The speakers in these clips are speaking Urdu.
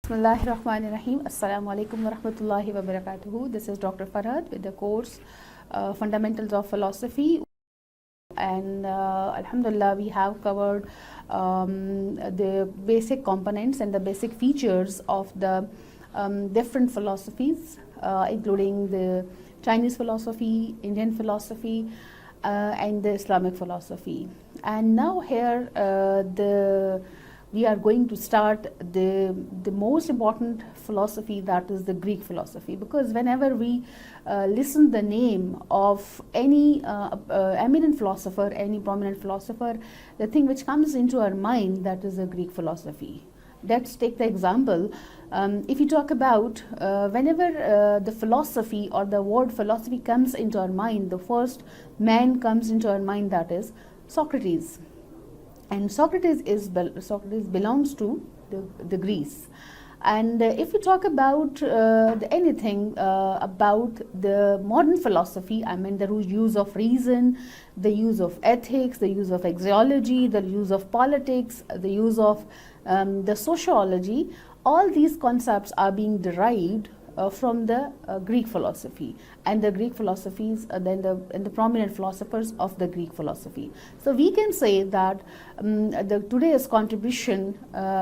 Bismillahirrahmanirrahim. Assalamu alaikum wa rahmatullahi wa barakatuhu. This is Dr. Farhad with the course Fundamentals of Philosophy. And Alhamdulillah, we have covered the basic components and the basic features of the different philosophies, including the Chinese philosophy, Indian philosophy, and the Islamic philosophy. And now here we are going to start the most important philosophy, that is the Greek philosophy, because whenever we listen the name of any eminent philosopher, any prominent philosopher, the thing which comes into our mind, that is the Greek philosophy. Let's take the example. If you talk about whenever the philosophy or the word philosophy comes into our mind, the first man comes into our mind, that is Socrates. And Socrates belongs to the Greece. And if you talk about anything about the modern philosophy, I mean the use of reason, the use of ethics, the use of axiology, the use of politics, the use of the sociology, all these concepts are being derived from the Greek philosophy, and the Greek philosophies, and the prominent philosophers of the Greek philosophy. So we can say that today's contribution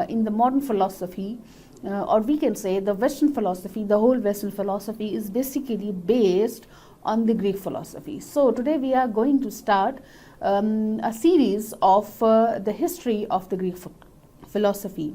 in the modern philosophy, or we can say the Western philosophy, the whole Western philosophy is basically based on the Greek philosophy. So today we are going to start a series of the history of the Greek philosophy.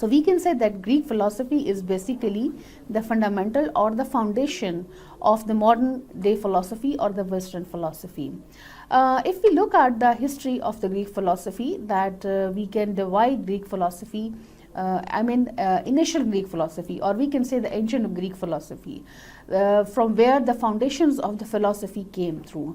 So we can say that Greek philosophy is basically the fundamental or the foundation of the modern day philosophy or the Western philosophy. If we look at the history of the Greek philosophy, that we can divide Greek philosophy, initial Greek philosophy, or we can say the ancient Greek philosophy, from where the foundations of the philosophy came through.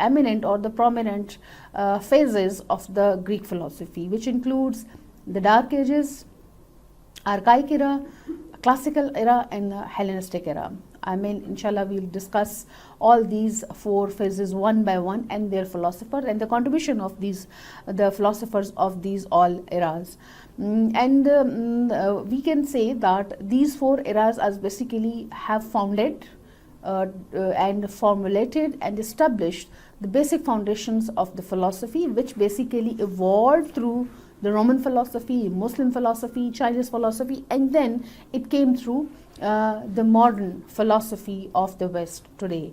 eminent or the prominent phases of the Greek philosophy, which includes the Dark Ages, Archaic era, Classical era, and the Hellenistic era. I mean, inshallah, we'll discuss all these four phases one by one and their philosophers and the contribution of the philosophers of these all eras. We can say that these four eras as basically have founded and formulated and established the basic foundations of the philosophy, which basically evolved through the Roman philosophy, Muslim philosophy, Chinese philosophy, and then it came through the modern philosophy of the West today.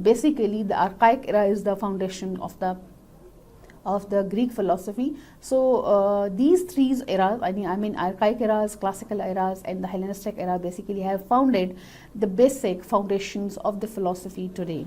basically the archaic era is the foundation of the Greek philosophy. So these three eras, I mean archaic eras, classical eras, and the Hellenistic era basically have founded the basic foundations of the philosophy today.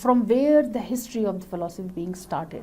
from where the history of the philosophy being started,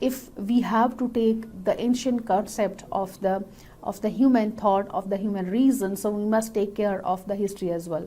if we have to take the ancient concept of the human thought, of the human reason, so we must take care of the history as well.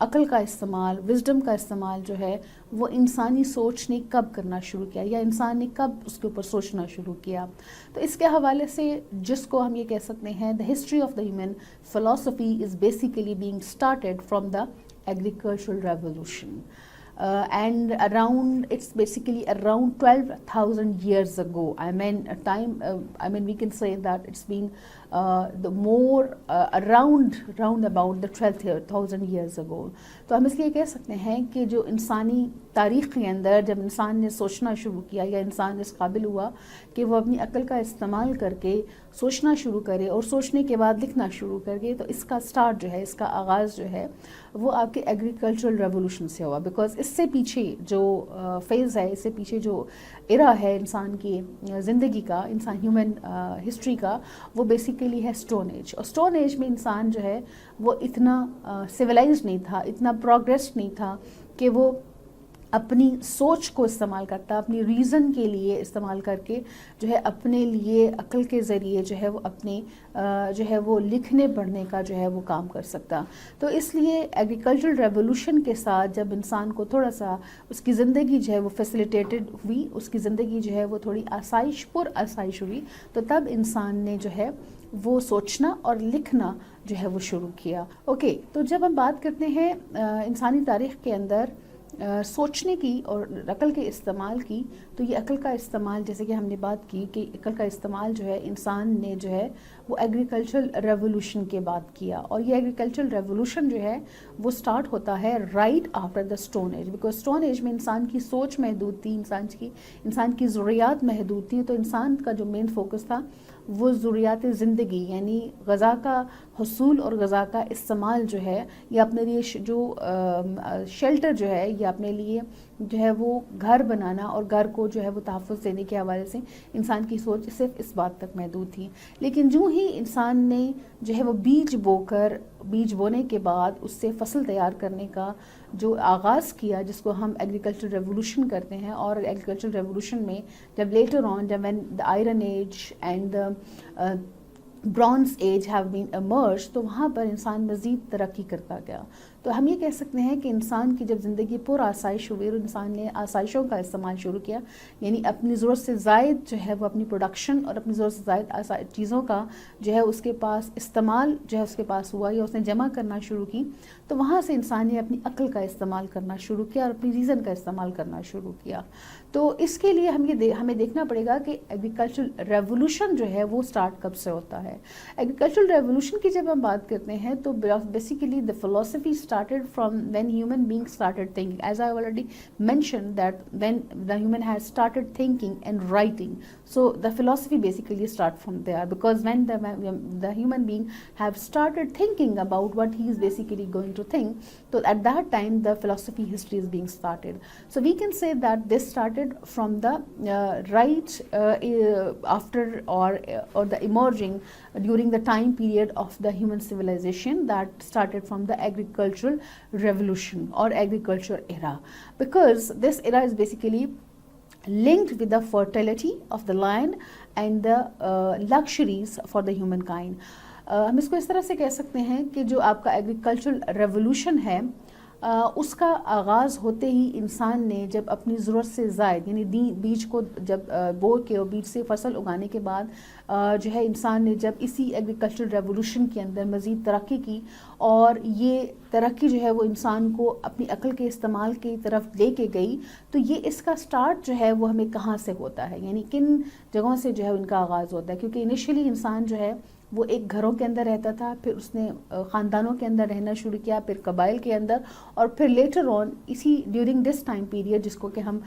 عقل کا استعمال، وزڈم کا استعمال جو ہے وہ انسانی سوچ نے کب کرنا شروع کیا، یا انسان نے کب اس کے اوپر سوچنا شروع کیا. تو اس کے حوالے سے جس کو ہم یہ کہہ سکتے ہیں the history of the human philosophy is basically being started from the agricultural revolution. And around, it's basically around 12,000 years ago. We can say that it's been the more around about the 12,000 years ago. تو ہم اس لیے کہہ سکتے ہیں کہ جو انسانی تاریخ کے اندر جب انسان نے سوچنا شروع کیا، یا انسان اس قابل ہوا کہ وہ اپنی عقل کا استعمال کر کے سوچنا شروع کرے اور سوچنے کے بعد لکھنا شروع کرے، تو اس کا سٹارٹ جو ہے، اس کا آغاز جو ہے وہ آپ کے ایگریکلچرل ریولوشن سے ہوا. بیکاز اس سے پیچھے جو فیز ہے، اس سے پیچھے جو ایرا ہے انسان کی زندگی کا، انسان ہیومن ہسٹری کا، وہ بیسیکلی ہے اسٹون ایج. اور اسٹون ایج میں انسان جو ہے وہ اتنا سویلائزڈ نہیں تھا، اتنا پروگریس نہیں تھا کہ وہ اپنی سوچ کو استعمال کرتا، اپنی ریزن کے لیے استعمال کر کے جو ہے اپنے لیے عقل کے ذریعے جو ہے وہ اپنے جو ہے وہ لکھنے پڑھنے کا جو ہے وہ کام کر سکتا. تو اس لیے ایگریکلچرل ریولوشن کے ساتھ جب انسان کو تھوڑا سا اس کی زندگی جو ہے وہ فیسیلیٹیٹڈ ہوئی، اس کی زندگی جو ہے وہ تھوڑی آسائش ہوئی، تو تب انسان نے جو ہے وہ سوچنا اور لکھنا جو ہے وہ شروع کیا. اوکے، تو جب ہم بات کرتے ہیں انسانی تاریخ کے اندر سوچنے کی اور عقل کے استعمال کی، تو یہ عقل کا استعمال، جیسے کہ ہم نے بات کی کہ عقل کا استعمال جو ہے انسان نے جو ہے وہ ایگریکلچرل ریولوشن کے بعد کیا. اور یہ ایگریکلچرل ریولوشن جو ہے وہ سٹارٹ ہوتا ہے right after the stone age. Because stone age میں انسان کی سوچ محدود تھی، انسان کی ضروریات محدود تھیں. تو انسان کا جو مین فوکس تھا وہ ضروریات زندگی، یعنی غذا کا حصول اور غذا کا استعمال جو ہے، یا اپنے لیے جو شیلٹر جو ہے، یا اپنے لیے جو ہے وہ گھر بنانا اور گھر کو جو ہے وہ تحفظ دینے کے حوالے سے انسان کی سوچ صرف اس بات تک محدود تھی. لیکن جو ہی انسان نے جو ہے وہ بیج بونے کے بعد اس سے فصل تیار کرنے کا جو آغاز کیا، جس کو ہم ایگریکلچر ریولوشن کرتے ہیں. اور ایگریکلچر ریولوشن میں جب لیٹر آن جب the iron age and the bronze age have been emerge, تو وہاں پر انسان مزید ترقی کرتا گیا. تو ہم یہ کہہ سکتے ہیں کہ انسان کی جب زندگی پر آسائش ہوئی اور انسان نے آسائشوں کا استعمال شروع کیا، یعنی اپنی ضرورت سے زائد جو ہے وہ اپنی پروڈکشن اور اپنی ضرورت سے زائد چیزوں کا جو ہے اس کے پاس استعمال جو ہے اس کے پاس ہوا، یا اس نے جمع کرنا شروع کی، تو وہاں سے انسان نے اپنی عقل کا استعمال کرنا شروع کیا اور اپنی ریزن کا استعمال کرنا شروع کیا. تو اس کے لیے ہمیں دیکھنا پڑے گا کہ ایگریکلچرل ریولوشن جو ہے وہ سٹارٹ کب سے ہوتا ہے. ایگریکلچرل ریولوشن کی جب ہم بات کرتے ہیں تو basically the philosophy started from when human beings started thinking, as I already mentioned that when the human has started thinking and writing, so the philosophy basically start from there, because when the human being have started thinking about what he is basically going to think, so at that time the philosophy history is being started. So we can say that this started from the after or the emerging during the time period of the human civilization that started from the agricultural revolution or agriculture era, because this era is basically linked with the fertility of the land and the luxuries for the humankind. ہم اس کو اس طرح سے کہہ سکتے ہیں کہ جو آپ کا ایگریکلچرل ریولوشن ہے اس کا آغاز ہوتے ہی انسان نے جب اپنی ضرورت سے زائد، یعنی بیج کو جب بو کے اور بیج سے فصل اگانے کے بعد جو ہے انسان نے جب اسی ایگریکلچرل ریولوشن کے اندر مزید ترقی کی، اور یہ ترقی جو ہے وہ انسان کو اپنی عقل کے استعمال کی طرف لے کے گئی. تو یہ اس کا سٹارٹ جو ہے وہ ہمیں کہاں سے ہوتا ہے، یعنی کن جگہوں سے جو ہے ان کا آغاز ہوتا ہے. کیونکہ انیشلی انسان جو ہے وہ ایک گھروں کے اندر رہتا تھا، پھر اس نے خاندانوں کے اندر رہنا شروع کیا، پھر قبائل کے اندر، اور پھر لیٹر آن اسی ڈیورنگ دس ٹائم پیریڈ جس کو کہ ہم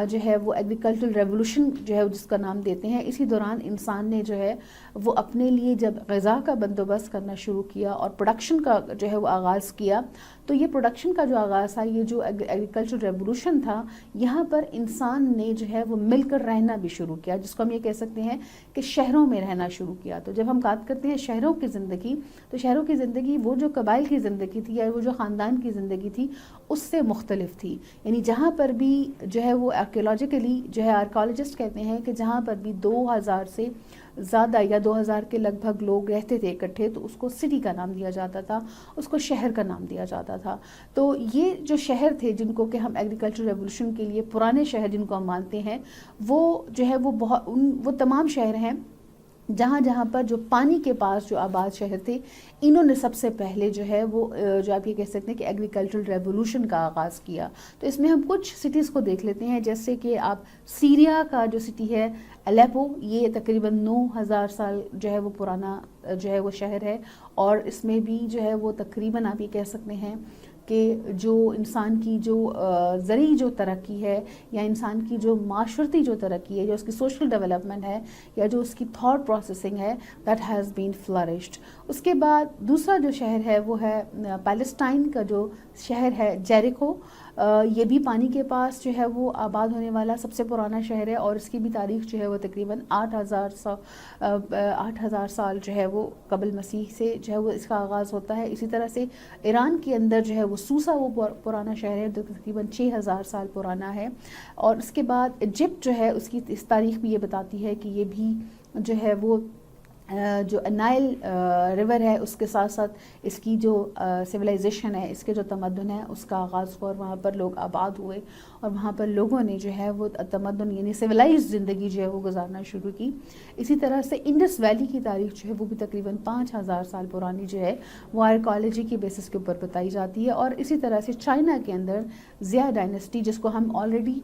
جو ہے وہ ایگریکلچرل ریولوشن جو ہے جس کا نام دیتے ہیں، اسی دوران انسان نے جو ہے وہ اپنے لیے جب غذا کا بندوبست کرنا شروع کیا اور پروڈکشن کا جو ہے وہ آغاز کیا. تو یہ پروڈکشن کا جو آغاز تھا، یہ جو ایگریکلچرل ریولوشن تھا، یہاں پر انسان نے جو ہے وہ مل کر رہنا بھی شروع کیا، جس کو ہم یہ کہہ سکتے ہیں کہ شہروں میں رہنا شروع کیا. تو جب ہم بات کرتے ہیں شہروں کی زندگی، تو شہروں کی زندگی وہ جو قبائل کی زندگی تھی یا وہ جو خاندان کی زندگی تھی اس سے مختلف تھی. یعنی جہاں پر بھی جو ہے وہ آرکیولوجیکلی جو ہے آرکیولوجسٹ کہتے ہیں کہ جہاں پر بھی 2000 سے زیادہ یا 2000 کے لگ بھگ لوگ رہتے تھے اکٹھے تو اس کو سٹی کا نام دیا جاتا تھا, اس کو شہر کا نام دیا جاتا تھا. تو یہ جو شہر تھے جن کو کہ ہم ایگریکلچر ریولوشن کے لیے پرانے شہر جن کو ہم مانتے ہیں, وہ جو ہے وہ تمام شہر ہیں جہاں جہاں پر جو پانی کے پاس جو آباد شہر تھے, انہوں نے سب سے پہلے جو ہے وہ جو آپ یہ کہہ سکتے ہیں کہ ایگریکلچرل ریولوشن کا آغاز کیا. تو اس میں ہم کچھ سٹیز کو دیکھ لیتے ہیں, جیسے کہ آپ سیریا کا جو سٹی ہے الیپو, یہ تقریباً 9000 سال جو ہے وہ پرانا جو ہے وہ شہر ہے, اور اس میں بھی جو ہے وہ تقریباً آپ یہ کہہ سکتے ہیں کہ جو انسان کی جو زرعی جو ترقی ہے یا انسان کی جو معاشرتی جو ترقی ہے, جو اس کی سوشل ڈیولپمنٹ ہے یا جو اس کی تھاٹ پروسیسنگ ہے, دیٹ ہیز بین فلرشڈ. اس کے بعد دوسرا جو شہر ہے وہ ہے پیلسٹائن کا جو شہر ہے جیریکو. یہ بھی پانی کے پاس جو ہے وہ آباد ہونے والا سب سے پرانا شہر ہے, اور اس کی بھی تاریخ جو ہے وہ تقریباً 8000 سال جو ہے وہ قبل مسیح سے جو ہے وہ اس کا آغاز ہوتا ہے. اسی طرح سے ایران کے اندر جو ہے وہ سوسا وہ پرانا شہر ہے جو تقریباً 6000 سال پرانا ہے. اور اس کے بعد ایجپٹ جو ہے اس کی اس تاریخ بھی یہ بتاتی ہے کہ یہ بھی جو ہے وہ جو نائل ریور ہے اس کے ساتھ ساتھ اس کی جو سویلائزیشن ہے, اس کے جو تمدن ہے اس کا آغاز ہوا, اور وہاں پر لوگ آباد ہوئے اور وہاں پر لوگوں نے جو ہے وہ تمدن یعنی سویلائز زندگی جو ہے وہ گزارنا شروع کی. اسی طرح سے انڈس ویلی کی تاریخ جو ہے وہ بھی تقریباً 5000 سال پرانی جو ہے وہ آرکیالوجی کے بیسس کے اوپر بتائی جاتی ہے. اور اسی طرح سے چائنا کے اندر زیا ڈائنسٹی, جس کو ہم آلریڈی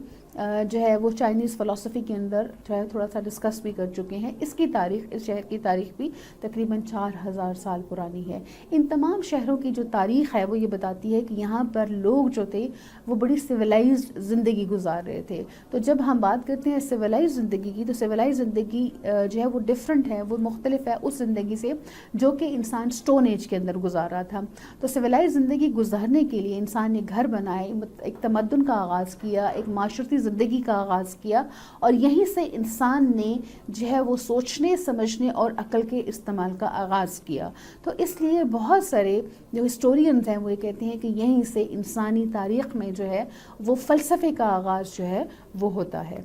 جو ہے وہ چائنیز فلسفی کے اندر جو ہے تھوڑا سا ڈسکس بھی کر چکے ہیں, اس کی تاریخ, اس شہر کی تاریخ بھی تقریباً 4000 سال پرانی ہے. ان تمام شہروں کی جو تاریخ ہے وہ یہ بتاتی ہے کہ یہاں پر لوگ جو تھے وہ بڑی سویلائزڈ زندگی گزار رہے تھے. تو جب ہم بات کرتے ہیں سویلائز زندگی کی, تو سویلائز زندگی جو ہے وہ ڈفرینٹ ہے, وہ مختلف ہے اس زندگی سے جو کہ انسان سٹون ایج کے اندر گزار رہا تھا. تو سویلائز زندگی گزارنے کے لیے انسان نے گھر بنائے, ایک تمدن کا آغاز کیا, ایک معاشرتی زندگی کا آغاز کیا, اور یہیں سے انسان نے جو ہے وہ سوچنے سمجھنے اور عقل کے استعمال کا آغاز کیا. تو اس لیے بہت سارے جو ہسٹورینز ہیں وہ یہ کہتے ہیں کہ یہیں سے انسانی تاریخ میں جو ہے وہ فلسفے کا آغاز جو ہے وہ ہوتا ہے.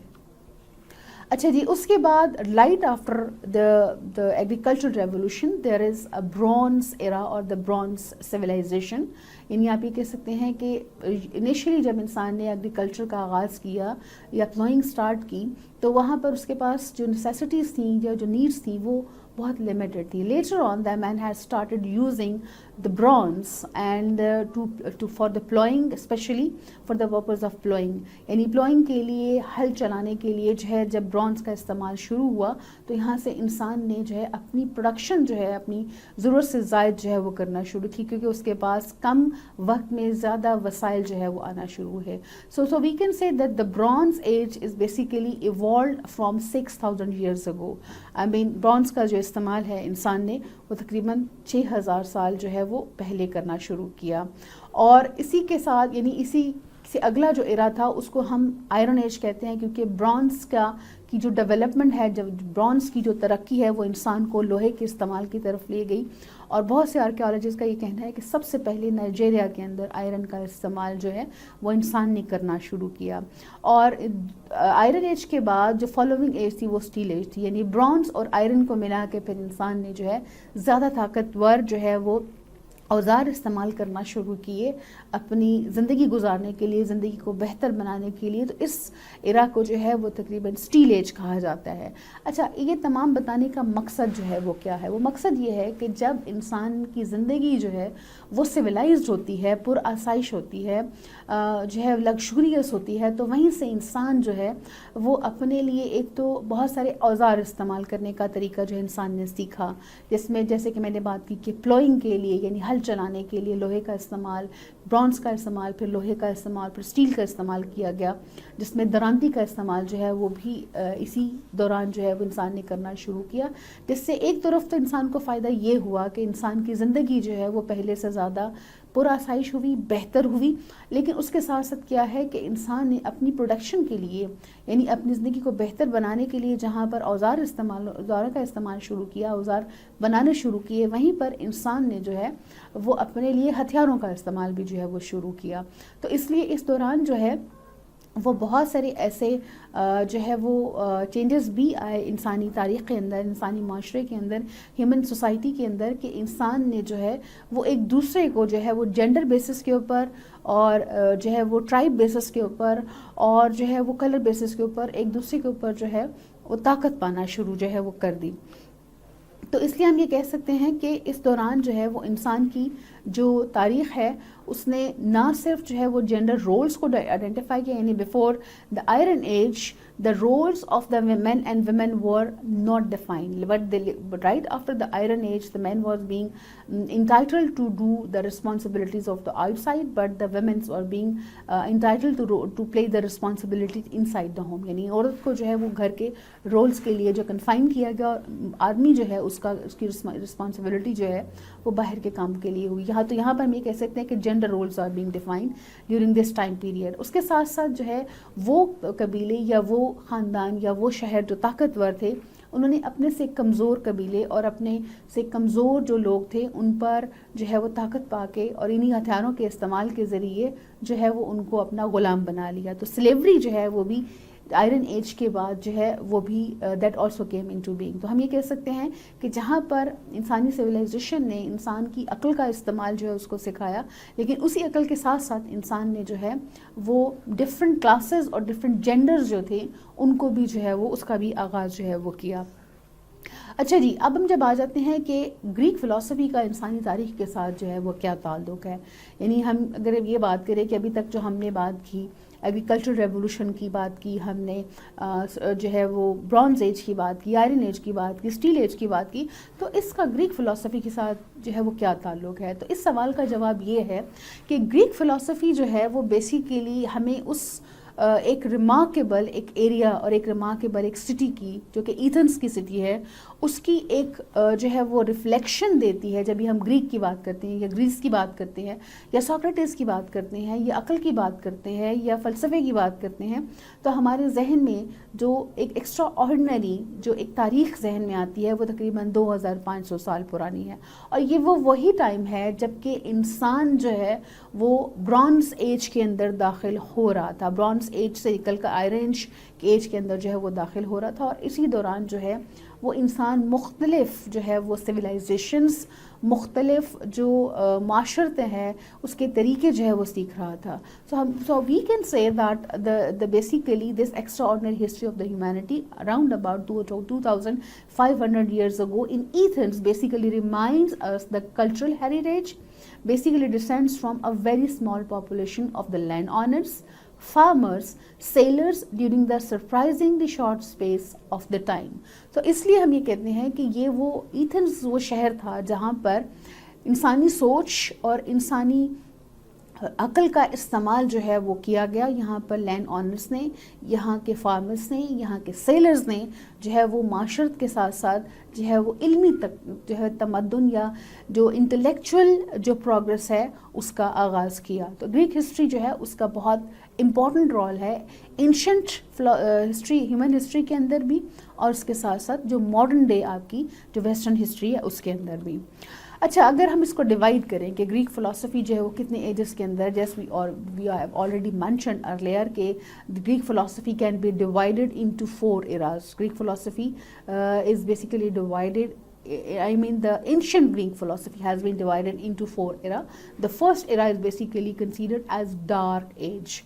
اچھا جی, اس کے بعد right after the agricultural revolution there is a bronze era or the bronze civilization. یعنی آپ یہ کہہ سکتے ہیں کہ انیشلی جب انسان نے ایگریکلچر کا آغاز کیا یا پلوئنگ سٹارٹ کی, تو وہاں پر اس کے پاس جو نیسیسٹیز تھیں یا جو نیڈس تھیں وہ بہت لمیٹڈ تھی. Later on the man has started using the bronze and for the plowing, especially for the purpose of plowing. یعنی پلوئنگ کے لیے, ہل چلانے کے لیے جو ہے جب برونز کا استعمال شروع ہوا تو یہاں سے انسان نے جو ہے اپنی پروڈکشن جو ہے اپنی ضرورت سے زائد جو ہے وہ کرنا شروع کی, کیونکہ اس کے پاس کم وقت میں زیادہ وسائل جو ہے وہ آنا شروع ہوئے. So we can say that the bronze age is basically evolved from 6000 years ago. I mean bronze کا جو استعمال ہے انسان نے وہ تقریباً 6000 سال جو ہے وہ پہلے کرنا شروع کیا. اور اسی کے ساتھ یعنی اسی سے اگلا جو ایرا تھا اس کو ہم آئرن ایج کہتے ہیں, کیونکہ برونز کی جو ڈیولپمنٹ ہے, جب برونز کی جو ترقی ہے وہ انسان کو لوہے کے استعمال کی طرف لے گئی. اور بہت سے آرکیالوجسٹ کا یہ کہنا ہے کہ سب سے پہلے نائجیریا کے اندر آئرن کا استعمال جو ہے وہ انسان نے کرنا شروع کیا. اور آئرن ایج کے بعد جو فالوونگ ایج تھی وہ اسٹیل ایج تھی. یعنی برونز اور آئرن کو ملا کے پھر انسان نے جو ہے زیادہ طاقتور جو ہے وہ اوزار استعمال کرنا شروع کیے اپنی زندگی گزارنے کے لیے, زندگی کو بہتر بنانے کے لیے. تو اس ایرا کو جو ہے وہ تقریباً اسٹیل ایج کہا جاتا ہے. اچھا, یہ تمام بتانے کا مقصد جو ہے وہ کیا ہے؟ وہ مقصد یہ ہے کہ جب انسان کی زندگی جو ہے وہ سویلائزڈ ہوتی ہے, پر آسائش ہوتی ہے, جو ہے لگژریس ہوتی ہے, تو وہیں سے انسان جو ہے وہ اپنے لیے ایک تو بہت سارے اوزار استعمال کرنے کا طریقہ جو انسان نے سیکھا, جس میں جیسے کہ میں نے بات کی کہ پلوئنگ کے لیے یعنی ہل چلانے کے لیے لوہے کا استعمال, برونز کا استعمال, پھر لوہے کا استعمال, پھر اسٹیل کا استعمال کیا گیا, جس میں درانتی کا استعمال جو ہے وہ بھی اسی دوران جو ہے وہ انسان نے کرنا شروع کیا. جس سے ایک طرف تو انسان کو فائدہ یہ ہوا کہ انسان کی زندگی جو ہے وہ پہلے سے زیادہ پر آسائش ہوئی, بہتر ہوئی. لیکن اس کے ساتھ ساتھ کیا ہے کہ انسان نے اپنی پروڈکشن کے لیے یعنی اپنی زندگی کو بہتر بنانے کے لیے جہاں پر اوزاروں کا استعمال شروع کیا, اوزار بنانے شروع کیے, وہیں پر انسان نے جو ہے وہ اپنے لیے ہتھیاروں کا استعمال بھی جو ہے وہ شروع کیا. تو اس لیے اس دوران جو ہے وہ بہت سارے ایسے جو ہے وہ چینجز بھی آئے انسانی تاریخ کے اندر، انسانی معاشرے کے اندر، ہیومن سوسائٹی کے اندر، کہ انسان نے جو ہے وہ ایک دوسرے کو جو ہے وہ جینڈر بیسس کے اوپر اور جو ہے وہ ٹرائب بیسس کے اوپر اور جو ہے وہ کلر بیسس کے اوپر ایک دوسرے کے اوپر جو ہے وہ طاقت پانا شروع جو ہے وہ کر دی. تو اس لیے ہم یہ کہہ سکتے ہیں کہ اس دوران جو ہے وہ انسان کی جو تاریخ ہے اس نے نہ صرف جو ہے وہ جینڈر رولز کو آئیڈینٹیفائی کیا، یعنی before the iron age the roles of the men and women were not defined, but right after the iron age the men was being entitled to do the responsibilities of the outside, but the women were being entitled to play the responsibilities inside the home. یعنی عورت کو جو ہے وہ گھر کے رولز کے لیے جو کنفائن کیا گیا، اور آدمی جو ہے اس کی رسپانسبلٹی جو ہے وہ باہر کے کام کے لیے ہوئی. یہاں پر ہم یہ کہہ سکتے ہیں کہ gender roles are being defined during this time period. اس کے ساتھ ساتھ جو ہے وہ قبیلے یا وہ خاندان یا وہ شہر جو طاقتور تھے، انہوں نے اپنے سے کمزور قبیلے اور اپنے سے کمزور جو لوگ تھے ان پر جو ہے وہ طاقت پا کے اور انہی ہتھیاروں کے استعمال کے ذریعے جو ہے وہ ان کو اپنا غلام بنا لیا. تو سلیوری جو ہے وہ بھی آئرن ایج کے بعد جو ہے وہ بھی that also came into being. تو ہم یہ کہہ سکتے ہیں کہ جہاں پر انسانی سویلائزیشن نے انسان کی عقل کا استعمال جو ہے اس کو سکھایا، لیکن اسی عقل کے ساتھ ساتھ انسان نے جو ہے وہ ڈفرینٹ کلاسز اور ڈفرینٹ جینڈرز جو تھے ان کو بھی جو ہے وہ اس کا بھی آغاز جو ہے وہ کیا. اچھا جی، اب ہم جب آ جاتے ہیں کہ گریک فلسفی کا انسانی تاریخ کے ساتھ جو ہے وہ کیا تعلق ہے. یعنی ہم اگر یہ بات کریں کہ ابھی تک جو ہم نے بات کی ایگریکلچرل ریولوشن کی بات کی، ہم نے جو ہے وہ برونز ایج کی بات کی، آئرن ایج کی بات کی، اسٹیل ایج کی بات کی، تو اس کا گریک فلسفی کے ساتھ جو ہے وہ کیا تعلق ہے. تو اس سوال کا جواب یہ ہے کہ گریک فلسفی جو ہے وہ بیسیکلی ہمیں اس ایک ریمارکیبل ایک ایریا اور ایک ریمارکیبل ایک سٹی کی، جو کہ ایتھنس کی سٹی ہے، اس کی ایک جو ہے وہ ریفلیکشن دیتی ہے. جب بھی ہم گریک کی بات کرتے ہیں یا گریس کی بات کرتے ہیں یا سوکریٹس کی بات کرتے ہیں یا عقل کی بات کرتے ہیں یا فلسفے کی بات کرتے ہیں، تو ہمارے ذہن میں جو ایک ایکسٹرا آرڈنری جو ایک تاریخ ذہن میں آتی ہے وہ تقریباً 2500 سال پرانی ہے. اور یہ وہی ٹائم ہے جب کہ انسان جو ہے وہ برونز ایج کے اندر داخل ہو رہا تھا. برونز ایج سے نکل کر آئرن ایج کے اندر جو ہے وہ داخل ہو رہا تھا، اور اسی دوران جو ہے وہ انسان مختلف جو ہے وہ سویلائزیشنز، مختلف جو معاشرتیں ہیں اس کے طریقے جو ہے وہ سیکھ رہا تھا. So we can say that the basically this extraordinary history of the humanity around about 2500 years ago in Athens basically reminds us the cultural heritage basically descends from a very small population of the landowners, farmers, sailors during the surprisingly short space of the time. تو اس لیے ہم یہ کہتے ہیں کہ یہ وہ ایتھنز وہ شہر تھا جہاں پر انسانی سوچ اور انسانی عقل کا استعمال جو ہے وہ کیا گیا. یہاں پر لینڈ آنرز نے، یہاں کے فارمرز نے، یہاں کے سیلرز نے جو ہے وہ معاشرت کے ساتھ ساتھ جو ہے وہ علمی جو ہے تمدن یا جو انٹلیکچوئل جو پروگرس ہے اس کا آغاز کیا. تو گریک ہسٹری جو ہے اس کا بہت امپورٹنٹ رول ہے اینشنٹ ہسٹری، ہیومن ہسٹری کے اندر بھی، اور اس کے ساتھ ساتھ جو ماڈرن ڈے آپ کی جو ویسٹرن ہسٹری ہے اس کے اندر بھی. اچھا، اگر ہم اس کو ڈیوائڈ کریں کہ گریک فلسفی جو ہے وہ کتنے ایجز کے اندر، جیسے we have already mentioned earlier کہ گریک فلسفی can be divided into 4 eras. Greek philosophy is basically divided, I mean the ancient Greek philosophy has been divided into 4 eras. The first era is basically considered as dark age,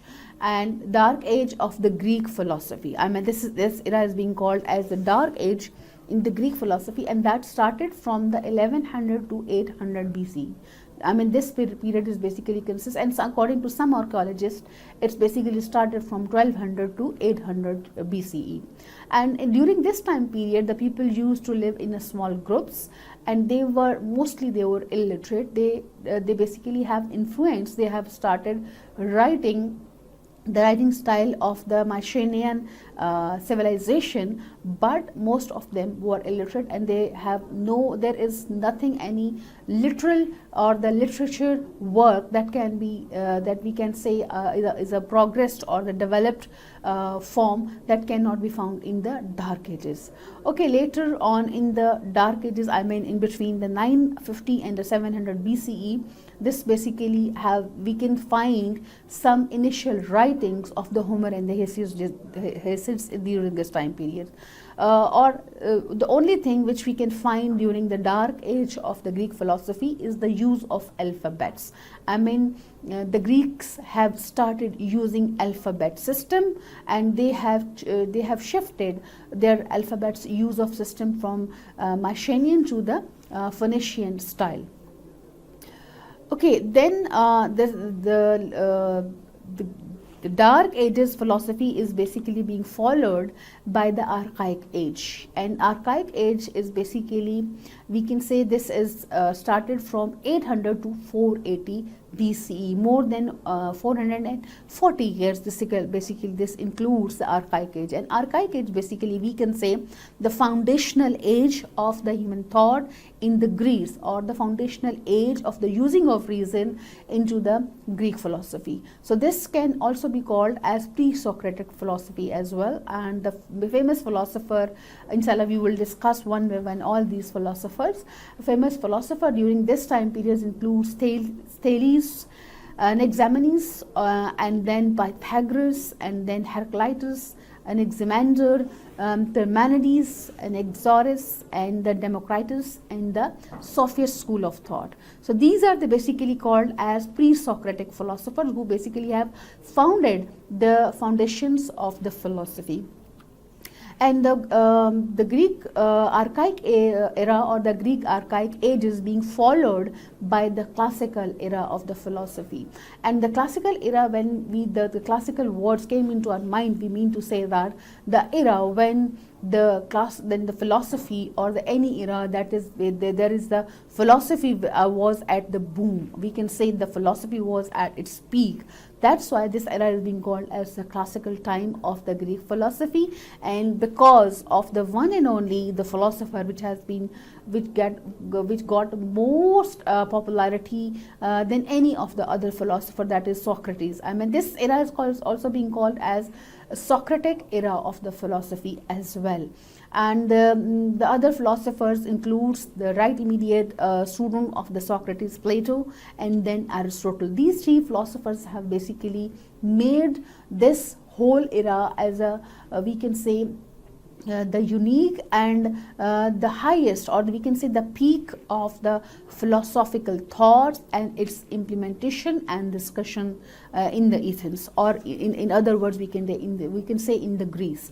and dark age of the Greek philosophy. I mean this era is being called as the dark age in the Greek philosophy, and that started from the 1100 to 800 BC. I mean this period is basically consists, and so according to some archaeologists it's basically started from 1200 to 800 BCE. And during this time period the people used to live in a small groups, and they were illiterate. They basically have influence, they have started writing the writing style of the Mycenaean civilization, but most of them were illiterate, and there is nothing, any literal or the literature work that can be that we can say is a progressed or the developed form that cannot be found in the Dark Ages. Okay, later on in the Dark Ages, I mean in between the 950 and the 700 BCE, this basically we can find some initial writings of the Homer and the Hesiod during this time period. The only thing which we can find during the Dark Age of the Greek philosophy is the use of alphabets. I mean, the Greeks have started using alphabet system, and they have shifted their alphabets use of system from Mycenaean to the Phoenician style. Okay, then the Dark Ages philosophy is basically being followed by the Archaic Age, and Archaic Age is basically, we can say this is started from 800 to 480 BCE, more than 440 years. Basically this includes the Archaic Age, and Archaic Age basically we can say the foundational age of the human thought in the Greece, or the foundational age of the using of reason into the Greek philosophy. So this can also be called as pre-Socratic philosophy as well, and the famous philosopher, inshallah we will discuss one by one all these philosophers. A famous philosopher during this time period includes Thales, Anaximenes, and then Pythagoras, and then Heraclitus, Anaximander, Parmenides, Anaxagoras, and the Democritus, and the Sophist school of thought. So these are basically called as pre-Socratic philosophers who basically have founded the foundations of the philosophy. And the Greek archaic era, or the Greek archaic age, is being followed by the classical era of the philosophy. And the classical era, when the classical words came into our mind, we mean to say that the era when the philosophy, or any era that is there is the philosophy was at the boom. We can say the philosophy was at its peak. That's why this era is being called as the classical time of the Greek philosophy, and because of the one and only the philosopher which got most popularity than any of the other philosopher, that is Socrates. I mean, this era is also being called as Socratic era of the philosophy as well. And the other philosophers includes the right immediate student of the Socrates, Plato, and then Aristotle. These three philosophers have basically made this whole era as we can say the unique and the highest, or we can say the peak of the philosophical thoughts and its implementation and discussion in the Athens, or in other words we can say in the Greece.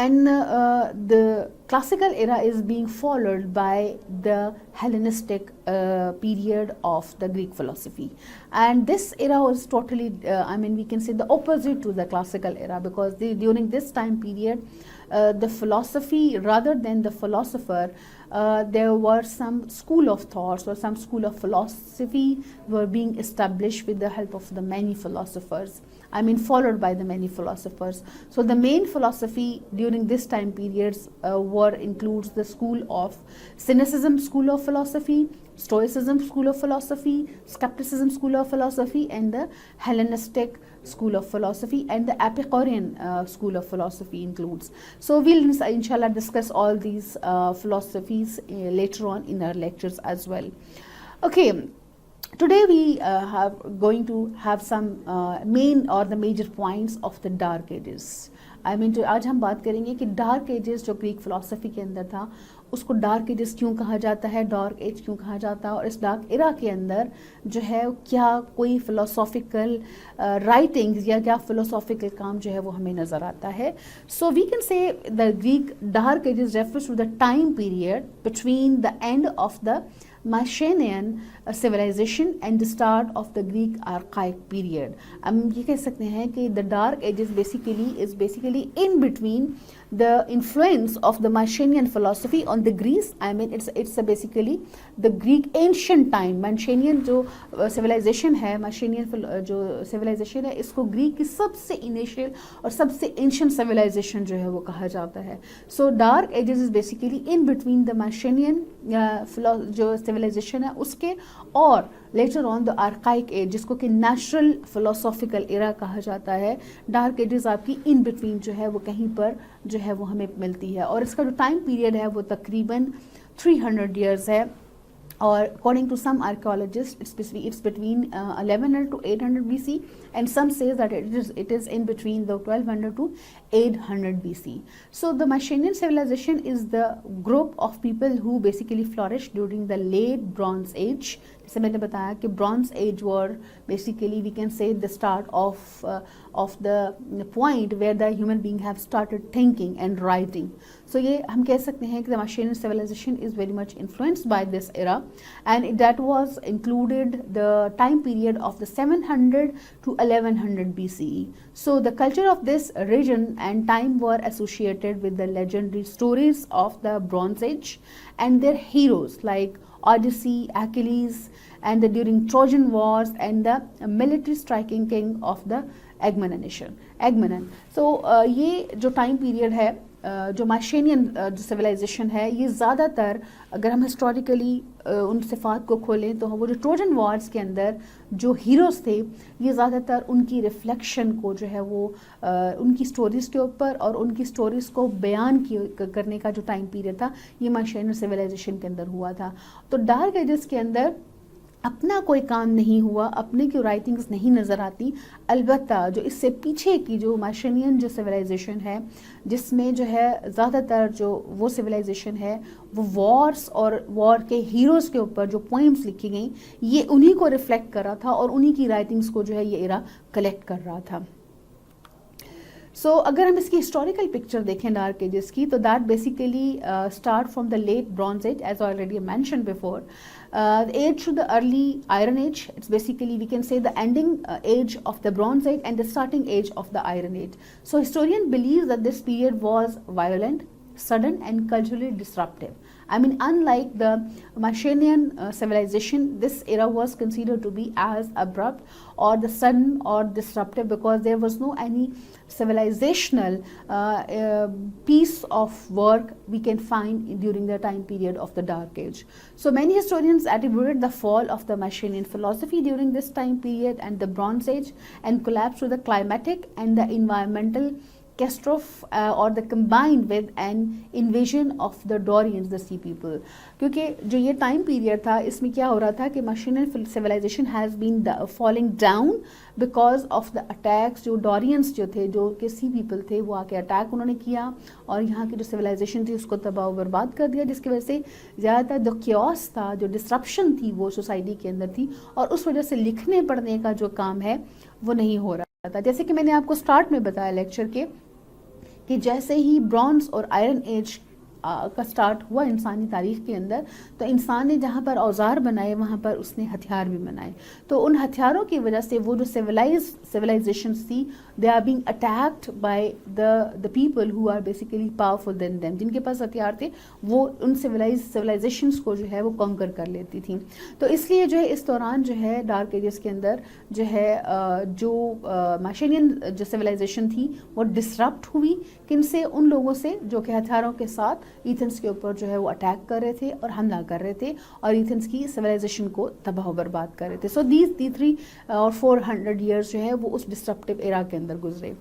And the classical era is being followed by the Hellenistic period of the Greek philosophy, and this era was totally we can say the opposite to the classical era, because during this time period the philosophy rather than the philosopher, there were some school of thoughts or some school of philosophy were being established with the help of the many philosophers, followed by the many philosophers. So the main philosophy during this time periods includes the school of Cynicism school of philosophy, Stoicism school of philosophy, Skepticism school of philosophy, and the Hellenistic school of philosophy, and the Epicurean school of philosophy includes. So we'll inshallah discuss all these philosophies later on in our lectures as well. Okay. Today we are going to have some main or the major points of the Dark Ages. آج ہم بات کریں گے کہ ڈارک ایجز جو گریک فلسفی کے اندر تھا اس کو ڈارک ایجز کیوں کہا جاتا ہے, ڈارک ایج کیوں کہا جاتا ہے, اور اس ڈارک ایرا کے اندر جو ہے کیا کوئی فلسافیکل رائٹنگز یا کیا فلسافیکل کام جو ہے وہ ہمیں نظر آتا ہے. سو we can say the Greek dark ages refers to the time period between the end of the Mycenaean civilization and the start of the Greek archaic period. ہم یہ کہہ سکتے ہیں کہ the dark ages is basically in between the influence of the Mycenaean philosophy on the Greece. It's basically the Greek ancient time. Mycenaean جو civilization ہے, Mycenaean جو civilization ہے, اس کو گریک کی سب سے initial اور سب سے ancient civilization جو ہے وہ کہا جاتا ہے. So dark ages is basically in between the Mycenaean جو civilization ہے اس کے اور لیٹر آن دا آرکائک ایج جس کو کہ نیچرل فلسافیکل ایرا کہا جاتا ہے. ڈارک ایجز آپ کی ان بٹوین جو ہے وہ کہیں پر جو ہے وہ ہمیں ملتی ہے, اور اس کا جو ٹائم پیریڈ ہے وہ تقریباً 300 ایئرز ہے, اور according to some archaeologists it's between 1100 to 800 BC, and some says that it is in between the 1200 to 800 BC. So the Mycenaean civilization is the group of people who basically flourished during the late Bronze Age. جیسے میں نے بتایا کہ Bronze Age were basically we can say the start of the point where the human being have started thinking and writing. So یہ ہم کہہ سکتے ہیں کہ the Mycenaean civilization is very much influenced by this era, and that was included the time period of the 700 to 1100 BCE. So the culture of this region and time were associated with the legendary stories of the Bronze Age and their heroes like Odyssey, Achilles, and during Trojan Wars and the military striking king of the Agamemnon. So یہ جو ٹائم پیریڈ ہے جو مائشینین جو سویلائزیشن ہے یہ زیادہ تر اگر ہم ہسٹوریکلی ان صفات کو کھولیں تو وہ جو ٹروجن وارز کے اندر جو ہیروز تھے یہ زیادہ تر ان کی ریفلیکشن کو جو ہے وہ ان کی سٹوریز کے اوپر اور ان کی سٹوریز کو بیان کرنے کا جو ٹائم پیریڈ تھا یہ مائشینین سویلائزیشن کے اندر ہوا تھا. تو ڈارک ایجز کے اندر اپنا کوئی کام نہیں ہوا, اپنے کی رائٹنگز نہیں نظر آتی, البتہ جو اس سے پیچھے کی جو مائشینین جو سویلائزیشن ہے جس میں جو ہے زیادہ تر جو وہ سویلائزیشن ہے وہ وارس اور وار کے ہیروز کے اوپر جو پوئمز لکھی گئیں یہ انہی کو ریفلیکٹ کر رہا تھا اور انہی کی رائٹنگز کو جو ہے یہ ایرا کلیکٹ کر رہا تھا. سو اگر ہم اس کی ہسٹوریکل پکچر دیکھیں ڈارک ایجز کی تو that basically start from the late bronze age as already mention before. The age to the early Iron Age, it's basically we can say the ending age of the Bronze Age and the starting age of the Iron Age. So historian believes that this period was violent, sudden and culturally disruptive. Unlike the Mycenaean civilization, this era was considered to be as abrupt or the sudden or disruptive because there was no any civilizational piece of work we can find during the time period of the Dark Age. So many historians attributed the fall of the Mycenaean philosophy during this time period and the Bronze Age and collapse to the climatic and the environmental catastrophe or the combined with an invasion of the Dorians, the sea people. کیونکہ جو یہ ٹائم پیریڈ تھا اس میں کیا ہو رہا تھا کہ Mycenaean civilization has been falling down because of the attacks. جو ڈورینس جو تھے جو کہ سی پیپل تھے وہ آ کے اٹیک انہوں نے کیا اور یہاں کی جو سویلائزیشن تھی اس کو تباہ و برباد کر دیا, جس کی وجہ سے زیادہ تر جو کیوس تھا جو ڈسرپشن تھی وہ سوسائٹی کے اندر تھی اور اس وجہ سے لکھنے پڑھنے کا جو کام ہے وہ نہیں ہو رہا تھا. جیسے کہ میں نے آپ کو اسٹارٹ میں بتایا لیکچر کے کہ جیسے ہی برونز اور آئرن ایج کا سٹارٹ ہوا انسانی تاریخ کے اندر تو انسان نے جہاں پر اوزار بنائے وہاں پر اس نے ہتھیار بھی بنائے, تو ان ہتھیاروں کی وجہ سے وہ جو سویلائزیشنس تھی they are being attacked by the people who are basically powerful than them, جن کے پاس ہتھیار تھے وہ ان سویلائزیشنس کو جو ہے وہ کانکر کر لیتی تھیں. تو اس لیے جو ہے اس دوران جو ہے ڈارک ایجز کے اندر جو ہے جو مائشینین جو سویلائزیشن تھی وہ ڈسرپٹ ہوئی کن سے, ان لوگوں سے جو کہ ہتھیاروں کے ساتھ ایتھنس کے اوپر جو ہے وہ اٹیک کر رہے تھے اور حملہ کر رہے تھے اور ایتھنس کی سویلائزیشن کو تباہ و برباد کر رہے تھے. سو دیز 3 اور 400 ایئرس جو ہے وہ اس ڈسٹرپٹیو ایرا کے اندر گزرے.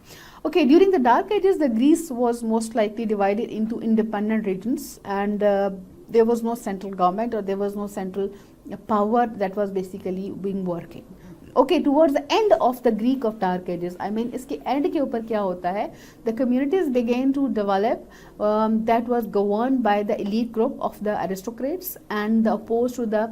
Okay, during the Dark Ages, the Greece was most likely divided into independent regions and there was no central government or there was no central power that was basically being working. Okay, towards the end of the Greek of Dark Ages, I mean اس کے end کے اوپر کیا ہوتا ہے, the communities began to develop that was governed by the elite group of the aristocrats and opposed to the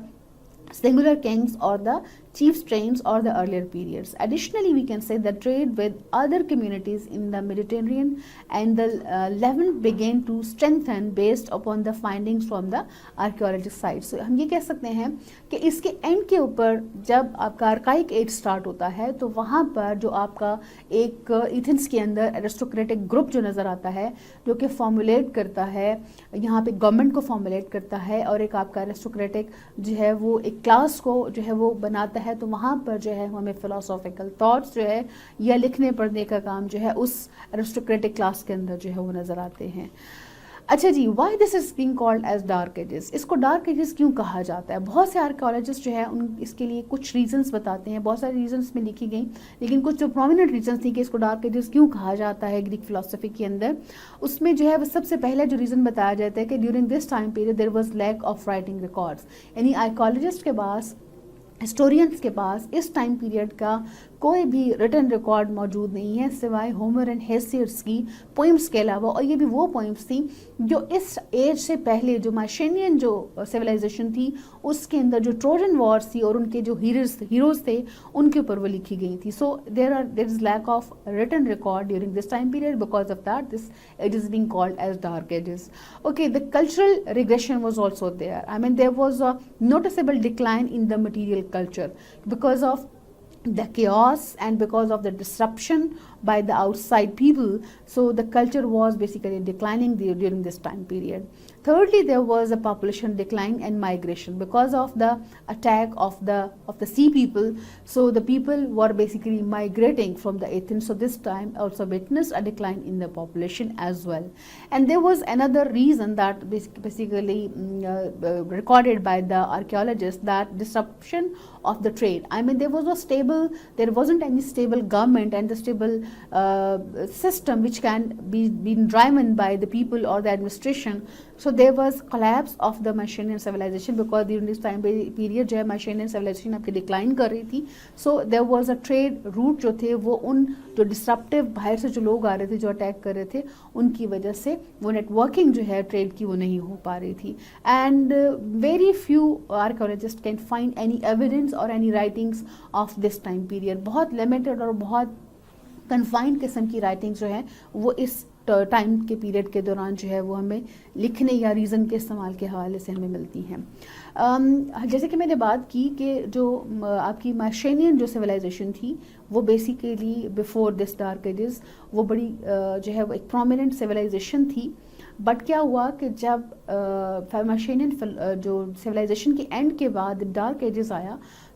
singular kings or the chief strains or the earlier periods. Additionally, we can say that trade with other communities in the Mediterranean and the Levant began to strengthen based upon the findings from the archaeological sites. So ہم یہ کہہ سکتے ہیں کہ اس کے اینڈ کے اوپر جب آپ کا آرکائک ایج سٹارٹ ہوتا ہے تو وہاں پر جو آپ کا ایک ایتھنس کے اندر ایرسٹوکریٹک گروپ جو نظر آتا ہے جو کہ فارمولیٹ کرتا ہے, یہاں پہ گورنمنٹ کو فارمولیٹ کرتا ہے اور ایک آپ کا ایرسٹوکریٹک جو ہے وہ ایک کلاس کو جو ہے وہ بناتا ہے, تو وہاں پر جو ہے ہمیں فلاسافیکل تھاٹس جو ہے یا لکھنے پڑھنے کا کام جو ہے اس ایرسٹوکریٹک کلاس کے اندر جو ہے وہ نظر آتے ہیں. اچھا جی, why this is being called as dark ages, اس کو ڈارک ایجز کیوں کہا جاتا ہے؟ بہت سے آرکیالوجسٹ جو ہے ان اس کے لیے کچھ ریزنس بتاتے ہیں, بہت سارے ریزنس میں لکھی گئیں, لیکن کچھ جو پرومیننٹ ریزنس تھیں کہ اس کو ڈارک ایجز کیوں کہا جاتا ہے گریک فلاسفی کے اندر, اس میں جو ہے وہ سب سے پہلا جو ریزن بتایا جاتا ہے کہ during this time period there was lack of writing records, یعنی آرکیالوجسٹ کے پاس, ہسٹورینس کے پاس اس ٹائم پیریڈ کا کوئی بھی ریٹن ریکارڈ موجود نہیں ہے سوائے ہومر اینڈ ہیسیڈس کی پوئمس کے علاوہ, اور یہ بھی وہ پوئمس تھیں جو اس ایج سے پہلے جو مائشینین جو سویلائزیشن تھی اس کے اندر جو ٹروجن وارز تھی اور ان کے جو ہیروز تھے ان کے اوپر وہ لکھی گئی تھی. So there is lack of written record during this time period, because of that this age is being called as dark ages. Okay, the cultural regression was also there, I mean there was a noticeable decline in the material culture because of the chaos and because of the disruption by the outside people. So the culture was basically declining during this time period. Thirdly, there was a population decline and migration because of the attack of the sea people. So the people were basically migrating from the Athens. So this time also witnessed a decline in the population as well. And there was another reason that basically recorded by the archaeologists, that disruption of the trade. I mean, there wasn't any stable government and the stable system which can be driven by the people or the administration. So there was collapse of the Mycenaean civilization because during this time period جو ہے Mycenaean civilization آپ کی ڈکلائن کر رہی تھی. So there was a trade route جو تھے وہ ان جو ڈسرپٹیو باہر سے جو لوگ آ رہے تھے جو اٹیک کر رہے تھے ان کی وجہ سے وہ نیٹ ورکنگ جو ہے ٹریڈ کی وہ نہیں ہو پا رہی تھی. And very few archaeologist can find any evidence or any writings of this time period. بہت لمیٹڈ اور بہت کنفائنڈ قسم کی رائٹنگس جو ہیں وہ اس ٹائم کے پیریڈ کے دوران جو ہے وہ ہمیں لکھنے یا ریزن کے استعمال کے حوالے سے ہمیں ملتی ہیں. جیسے کہ میں نے بات کی کہ جو آپ کی مائشینین جو سویلائزیشن تھی وہ بیسیکلی بیفور دس ڈارک ایجز وہ بڑی جو ہے وہ ایک پرومیننٹ سویلائزیشن تھی. بٹ کیا ہوا کہ جب مائشینین جو سویلائزیشن کے اینڈ کے بعد ڈارک ایجز آیا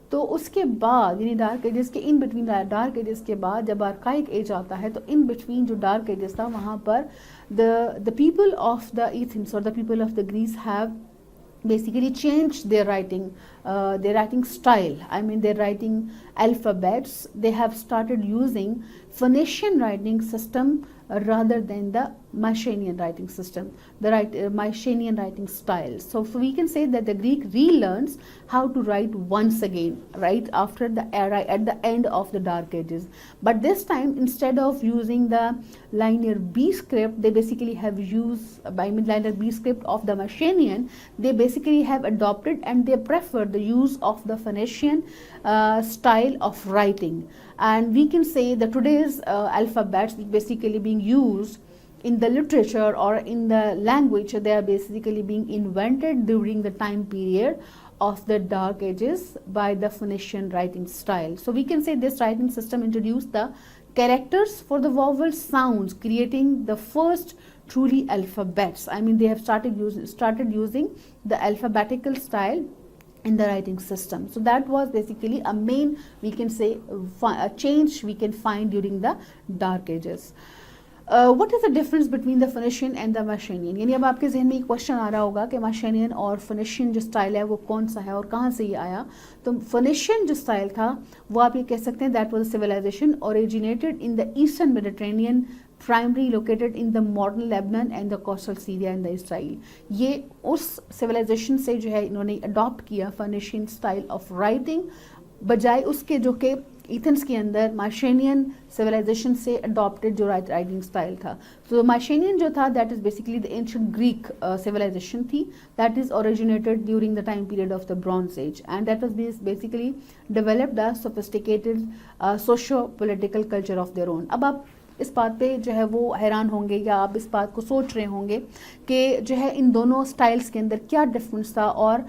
تو اس کے بعد یعنی ڈارک ایجز کے ان بٹوین ڈارک ایجز کے بعد جب آرکائک ایج آتا ہے تو ان بٹوین جو ڈارک ایجز تھا وہاں پر the people of the Athens or the people of the Greece have basically changed their writing style. I mean their writing alphabets. They have started using Phoenician writing system rather than the Mycenaean writing system, the Mycenaean writing style. So we can say that the Greek relearns how to write once again, right after the era at the end of the Dark Ages. But this time, instead of using the linear B script, they basically have used by linear B script of the Mycenaean. They basically have adopted and they prefer the use of the Phoenician style of writing. And we can say that today's alphabets basically being used in the literature or in the language, they are basically being invented during the time period of the Dark Ages by the Phoenician writing style. So we can say this writing system introduced the characters for the vowel sounds, creating the first truly alphabets. I mean they have started using the alphabetical style in the writing system. So that was basically a main, we can say, a change we can find during the Dark Ages. What is the difference between the Phoenician and the Mycenaean? یعنی اب آپ کے ذہن میں ایک کوشچن آ رہا ہوگا کہ Mycenaean اور Phoenician جو اسٹائل ہے وہ کون سا ہے اور کہاں سے یہ آیا. تو Phoenician جو اسٹائل تھا وہ آپ یہ کہہ سکتے ہیں that was a civilization originated in the eastern Mediterranean, primarily located in the modern Lebanon and the coastal Syria and the Israel. یہ اس civilization سے جو ہے انہوں نے adopt کیا Phoenician style of writing بجائے اس کے جو کہ ایتھنس کے اندر مائشینین سویلائزیشن سے اڈاپٹیڈ جو رائٹنگ اسٹائل تھا. تو مائشینین جو تھا that is basically the ancient Greek civilization تھی, that is originated during the time period of the bronze age, and that was basically developed a sophisticated socio political culture of their own. اب آپ اس بات پہ جو ہے وہ حیران ہوں گے یا آپ اس بات کو سوچ رہے ہوں گے کہ جو ہے ان دونوں اسٹائلس کے اندر کیا ڈفرینس تھا, اور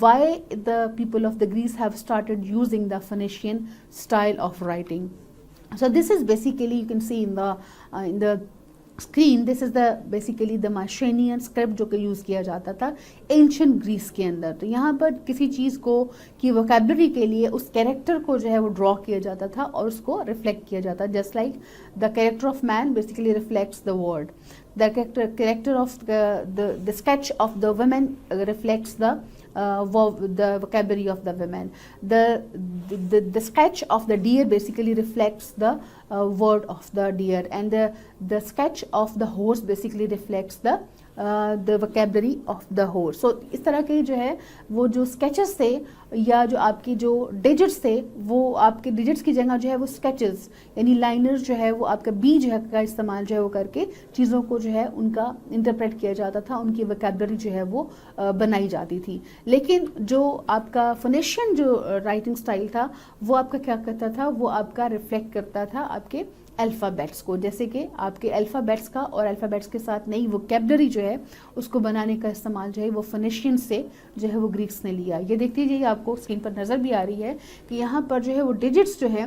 why the people of the Greece have started using the Phoenician style of writing. So this is basically, you can see in the screen, this is the basically the Mycenaean script جو کہ یوز کیا جاتا تھا ancient Greece کے اندر. تو یہاں پر کسی چیز کو کی ووکیبلری کے لیے اس کیریکٹر کو جو ہے وہ ڈرا کیا جاتا تھا اور اس کو ریفلیکٹ کیا جاتا, just like the character of man basically reflects the word, the character of the sketch of the women reflects the vocabulary of the women. The sketch of the deer basically reflects the word of the deer, and the sketch of the horse basically reflects the vocabulary of the horse. So اس طرح کے جو ہے وہ جو اسکیچز تھے یا جو آپ کی جو ڈیجٹس تھے وہ آپ کے ڈیجٹس کی جگہ جو ہے وہ اسکیچز یعنی لائنرز جو ہے وہ آپ کا بی جو ہے کا استعمال جو ہے وہ کر کے چیزوں کو جو ہے ان کا انٹرپریٹ کیا جاتا تھا, ان کی ووکیبلری جو ہے وہ بنائی جاتی تھی. لیکن جو آپ کا فنیشین جو رائٹنگ اسٹائل تھا وہ آپ کا کیا کرتا تھا, وہ آپ کا ریفلیکٹ کرتا تھا آپ کے الفابیٹس کو, جیسے کہ آپ کے الفابیٹس کا اور الفابیٹس کے ساتھ نئی ووکیبلری جو ہے اس کو بنانے کا استعمال جو ہے وہ فنیشین سے جو ہے وہ گریکس نے لیا. یہ دیکھ لیجیے آپ کو اسکرین پر نظر بھی آ رہی ہے کہ یہاں پر جو ہے وہ ڈیجٹس جو ہے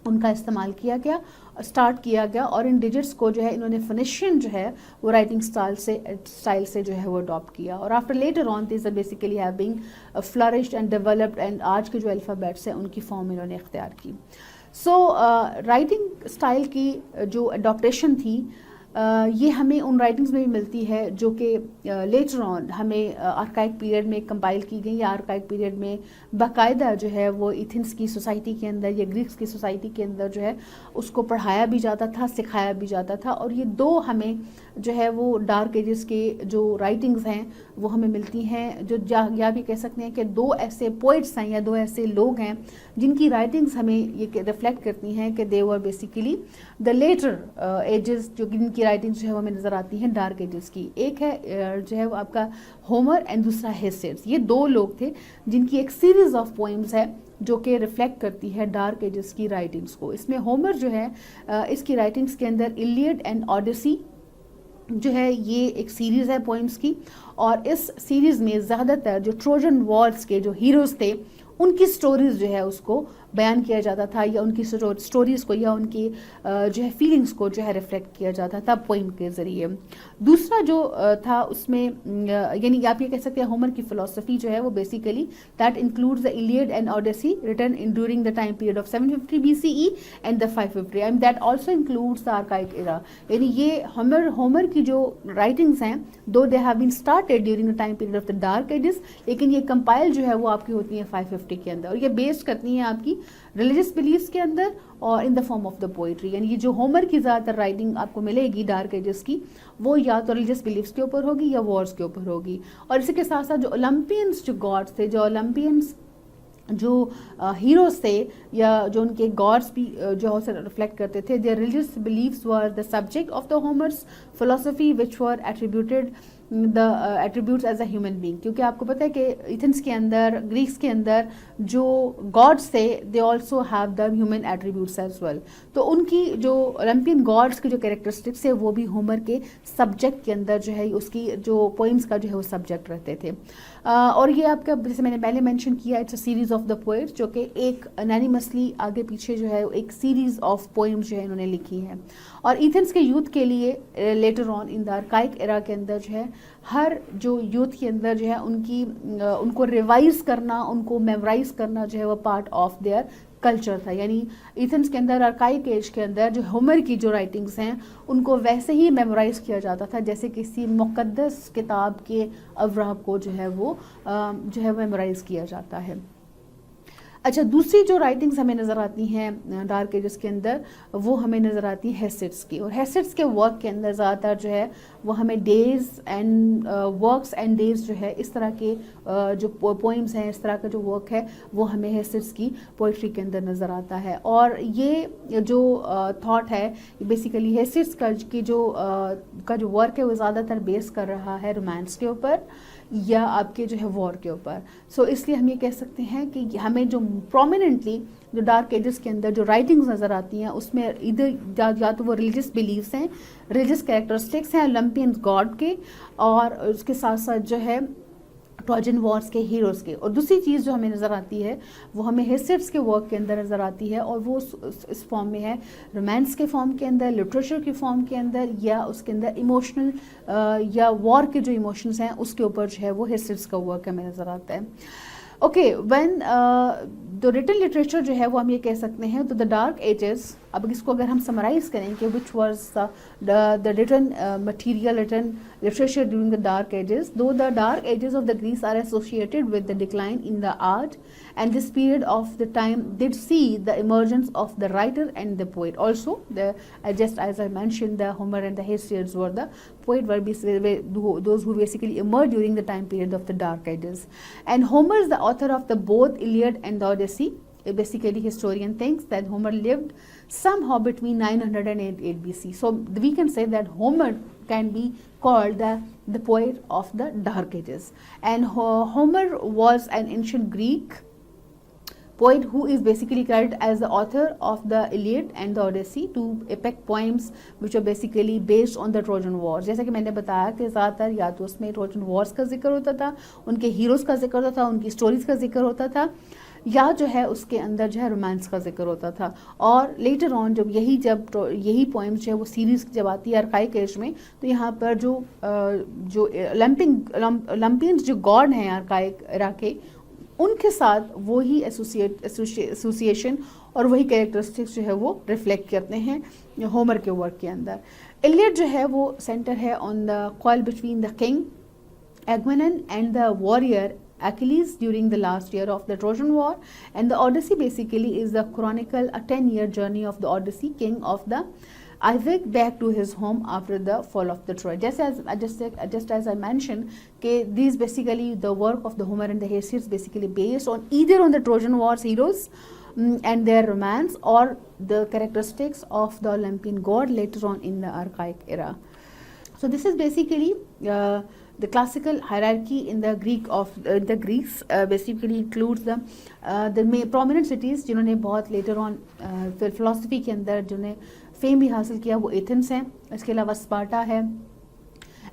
ان کا استعمال کیا گیا, اسٹارٹ کیا گیا, اور ان ڈیجٹس کو جو ہے انہوں نے فنیشین جو ہے وہ رائٹنگ اسٹائل سے جو ہے وہ اڈاپٹ کیا, اور after later on these are basically have been flourished and developed, اینڈ آج کے جو الفابیٹس ہیں ان کی فارم انہوں نے اختیار کی. سو رائٹنگ اسٹائل کی جو اڈاپٹیشن تھی یہ ہمیں ان رائٹنگز میں بھی ملتی ہے جو کہ لیٹر آن ہمیں آرکائک پیریڈ میں کمپائل کی گئی, یا آرکائک پیریڈ میں باقاعدہ جو ہے وہ ایتھنس کی سوسائٹی کے اندر یا گریکس کی سوسائٹی کے اندر جو ہے اس کو پڑھایا بھی جاتا تھا, سکھایا بھی جاتا تھا. اور یہ دو ہمیں جو ہے وہ ڈارک ایجز کے جو رائٹنگز ہیں وہ ہمیں ملتی ہیں, جو یا بھی کہہ سکتے ہیں کہ دو ایسے پوئٹس ہیں یا دو ایسے لوگ ہیں جن کی رائٹنگز ہمیں یہ ریفلیکٹ کرتی ہیں کہ دے were basically the letter edges, جو جن کی رائٹنگز جو ہے وہ ہمیں نظر آتی ہیں ڈارک ایجز کی. ایک ہے جو ہے وہ آپ کا ہومر اینڈ دوسرا ہیسیڈس. یہ دو لوگ تھے جن کی ایک سیریز آف پوئمز ہے جو کہ ریفلیکٹ کرتی ہے ڈارک ایجز کی رائٹنگز کو. اس میں ہومر جو ہے اس کی رائٹنگز کے اندر ایلیڈ اینڈ آڈیسی جو ہے یہ ایک سیریز ہے پوئمز کی, اور اس سیریز میں زیادہ تر جو ٹروجن وارز کے جو ہیروز تھے ان کی سٹوریز جو ہے اس کو بیان کیا جاتا تھا, یا ان کی سٹوریز کو یا ان کی جو ہے فیلنگز کو جو ہے ریفلیکٹ کیا جاتا تھا پوئم کے ذریعے. دوسرا جو تھا اس میں یعنی آپ یہ کہہ سکتے ہیں ہومر کی فلسفی جو ہے وہ basically that includes the Iliad and Odyssey written in during the time period of 750 BCE and the 550 and that also includes the archaic era. یعنی یہ ہومر کی جو رائٹنگز ہیں though they have been started during the time period of the dark ages, لیکن یہ کمپائل جو ہے وہ آپ کی ہوتی ہیں 550 کے اندر, اور یہ بیسڈ کرتی ہیں آپ کی ریلیجس بلیفس کے اندر اور in the form of the poetry. یعنی یہ جو ہومر کی زیادہ تر رائٹنگ آپ کو ملے گی ڈارک ایجز کی وہ یا تو ریلیجس بلیفس کے اوپر ہوگی یا وارز کے اوپر ہوگی. اور اسی کے ساتھ ساتھ جو اولمپینس جو گاڈس تھے, جو اولمپینس جو ہیروز تھے یا جو ان کے گاڈس بھی جو ہے ریفلیکٹ کرتے تھے, their religious beliefs were the subject of the Homer's philosophy which were attributed the attributes as a human being. کیونکہ آپ کو پتہ ہے کہ ایتھنس کے اندر گریکس کے اندر جو گاڈس تھے they also have the human attributes as well. تو ان کی جو اولمپین گاڈس کی جو کیریکٹرسٹکس ہے وہ بھی ہومر کے سبجیکٹ کے اندر جو ہے اس کی جو پوئمس کا جو ہے وہ سبجیکٹ رہتے تھے. اور یہ آپ کا جیسے میں نے پہلے مینشن کیا it's a series of the poets جو کہ ایک انانیمسلی آگے پیچھے جو ہے ایک سیریز آف پوئمس جو ہے انہوں نے لکھی ہیں. اور ایتھنس کے یوتھ کے لیے later on in the archaic ایرا کے اندر جو ہے ہر جو یوتھ کے اندر جو ہے ان کو ریوائز کرنا, ان کو میمورائز کرنا جو ہے وہ پارٹ آف دیئر کلچر تھا. یعنی ایتھنس کے اندر آرکائک ایج کے اندر جو ہومر کی جو رائٹنگز ہیں ان کو ویسے ہی میمورائز کیا جاتا تھا جیسے کسی مقدس کتاب کے اوراق کو جو ہے وہ میمورائز کیا جاتا ہے. اچھا دوسری جو رائٹنگز ہمیں نظر آتی ہیں ڈارک ایجز کے اندر وہ ہمیں نظر آتی ہیں ہیسٹس کی, اور ہیسٹس کے ورک کے اندر زیادہ تر جو ہے وہ ہمیں days and works and days جو ہے اس طرح کے جو پوئمس ہیں, اس طرح کا جو ورک ہے وہ ہمیں ہیسٹس کی پوئٹری کے اندر نظر آتا ہے. اور یہ جو تھاٹ ہے بیسیکلی ہیسٹس کا جو ورک ہے وہ زیادہ تر بیس کر رہا ہے رومانس کے اوپر یا آپ کے جو ہے وار کے اوپر. سو اس لیے ہم یہ کہہ سکتے ہیں کہ ہمیں جو پرومیننٹلی جو ڈارک ایجز کے اندر جو رائٹنگز نظر آتی ہیں اس میں ادھر یا تو وہ ریلیجس بلیفس ہیں, ریلیجس کریکٹرسٹکس ہیں اولمپین گاڈ کے, اور اس کے ساتھ ساتھ جو ہے ٹروجن وارز کے ہیروز کے. اور دوسری چیز جو ہمیں نظر آتی ہے وہ ہمیں ہیسٹس کے ورک کے اندر نظر آتی ہے, اور وہ اس فارم میں ہے رومانس کے فارم کے اندر, لٹریچر کے فارم کے اندر, یا اس کے اندر ایموشنل یا وار کے جو ایموشنز ہیں اس کے اوپر جو ہے وہ ہیسٹس کا ورک ہمیں نظر آتا ہے. اوکے وین جو ریٹن لٹریچر جو ہے وہ ہم یہ کہہ سکتے ہیں تو دا ڈارک ایجز, اب اس کو اگر ہم سمرائز کریں کہ which was the return material return literature during the dark ages, though the dark ages of the Greece are associated with the decline in the art, and this period of the time did see the emergence of the writer and the poet. Also just as I mentioned, the Homer and the Hesiod were the poet, were those who basically emerged during the time period of the dark ages. And Homer is the author of the both Iliad and the Odyssey. Basically historian thinks that Homer lived somehow between 900 and 8 BC. So we can say that Homer can be called the poet of the dark ages. And Homer was an ancient Greek poet who is basically credited as the author of the Iliad and the Odyssey, two epic poems which are basically based on the Trojan Wars. جیسا کہ میں نے بتایا کہ زیادہ تر یا تو اس میں Trojan Wars کا ذکر ہوتا تھا, ان کے ہیروز کا ذکر ہوتا تھا, ان کی اسٹوریز کا ذکر ہوتا تھا, یا جو ہے اس کے اندر جو ہے رومانس کا ذکر ہوتا تھا. اور لیٹر آن جب یہی پوئمس جو ہے وہ سیریز جب آتی ہے ارکائک ایج میں, تو یہاں پر جو اولمپینز جو گاڈ ہیں ارکائک ایرا کے, ان کے ساتھ وہی ایسوسیشن اور وہی کریکٹرسٹکس جو ہے وہ ریفلیکٹ کرتے ہیں ہومر کے ورک کے اندر. ایلیٹ جو ہے وہ سینٹر ہے on the quarrel between the king Agamemnon and the warrior Achilles during the last year of the Trojan War, and the Odyssey basically is the chronicle, a 10-year journey of the Odyssey, king of the Isaac, back to his home after the fall of the Troy. Just as I mentioned, these basically the work of the Homer and the Hesiod is basically based on either on the Trojan Wars heroes and their romance, or the characteristics of the Olympian god later on in the archaic era. So this is basically the classical hierarchy in the Greeks basically includes the prominent cities جنہوں نے بہت later on philosophy کے اندر جنہیں فیم بھی حاصل کیا وہ ایتھنس ہیں. اس کے علاوہ اسپارٹا ہے.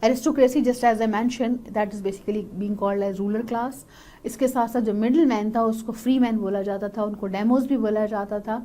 aristocracy, just as I mentioned, that is basically being called as ruler class. اس کے ساتھ ساتھ جو مڈل مین تھا اس کو فری مین بولا جاتا تھا, ان کو ڈیموز بھی بولا جاتا تھا.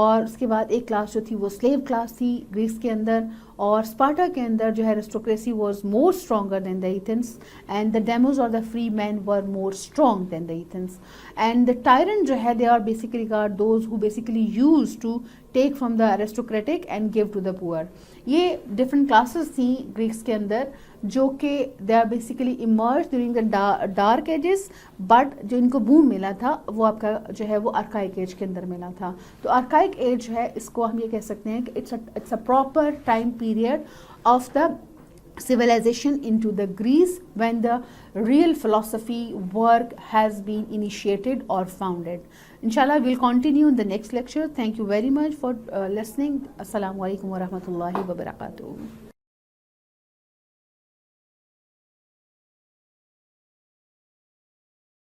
اور اس کے بعد ایک کلاس جو تھی وہ سلیو کلاس تھی گریس کے اندر, اور اسپارٹا کے اندر جو ہے aristocracy was more stronger than the Athens, and the demos or the free men were more strong than the Athens. And the tyrant جو ہے they are basically regard those who basically use to take from the aristocratic and give to the poor. یہ ڈفرنٹ کلاسز تھیں گریکس کے اندر جو کہ they are basically emerge during the dark ages, but جو ان کو بوم ملا تھا وہ آپ کا جو ہے وہ ارکائک ایج کے اندر ملا تھا. تو ارکائک ایج جو ہے اس کو ہم یہ کہہ سکتے ہیں کہ it's a proper time period of the civilization into the Greece when the real philosophy work has been initiated or founded. Inshallah we'll continue in the next lecture. Thank you very much for listening. Assalamu alaikum wa rahmatullahi wa barakatuh.